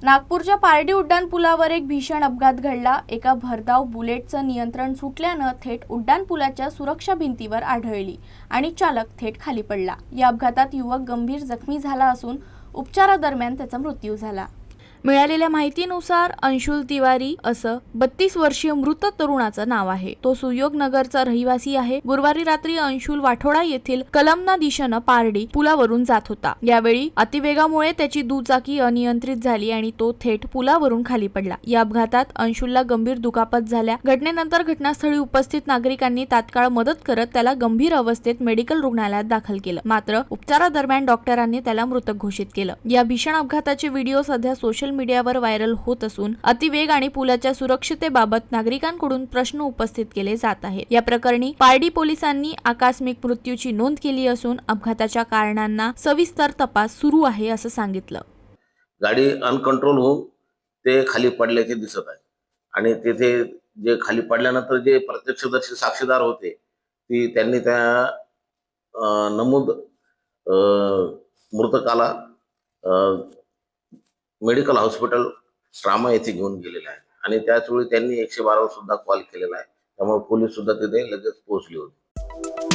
नागपूरच्या पारडी उड्डाणपुलावर एक भीषण अपघात घडला। एका भरधाव बुलेटचं नियंत्रण सुटल्यानं थेट उड्डाणपुलाच्या सुरक्षा भिंतीवर आढळली आणि चालक थेट खाली पडला। या अपघातात युवक गंभीर जखमी झाला असून उपचारादरम्यान त्याचा मृत्यू झाला। मिळालेल्या माहितीनुसार अंशुल तिवारी असं 32 वर्षीय मृत तरुणाचं नाव आहे। तो सुयोग नगरचा रहिवासी आहे। गुरुवारी रात्री अंशुल वाठोडा येथील कलमना दिशेनं पारडी पुलावरून जात होता। यावेळी अतिवेगामुळे त्याची दुचाकी अनियंत्रित झाली आणि तो थेट पुलावरून खाली पडला। या अपघातात अंशुलला गंभीर दुखापत झाल्या। घटनेनंतर घटनास्थळी उपस्थित नागरिकांनी तात्काळ मदत करत त्याला गंभीर अवस्थेत मेडिकल रुग्णालयात दाखल केलं। मात्र उपचारादरम्यान डॉक्टरांनी त्याला मृत घोषित केलं। या भीषण अपघाताचे व्हिडिओ सध्या सोशल मीडियावर व्हायरल होत असून अतिवेग आणि पुलाच्या सुरक्षिततेबाबत नागरिकांकडून प्रश्न उपस्थित केले जात आहेत। या प्रकरणी पारडी पोलिसांनी आकस्मिक मृत्यूची नोंद केली असून अपघाताच्या कारणांना सविस्तर तपास सुरू आहे असं सांगितलं। गाडी अनकंट्रोल होऊन ते खाली पडल्याचे दिसत आहे आणि तिथे जे खाली पडल्यानंतर जे प्रत्यक्षदर्शी साक्षीदार होते ती त्यांनी त्या नमूद मृतकाला मेडिकल हॉस्पिटल ट्रामा येथे घेऊन गेलेले आहे आणि त्याच वेळी त्यांनी 112 सुद्धा कॉल केलेला आहे। त्यामुळे पोलीस सुद्धा तिथे लगेच पोहोचले होते।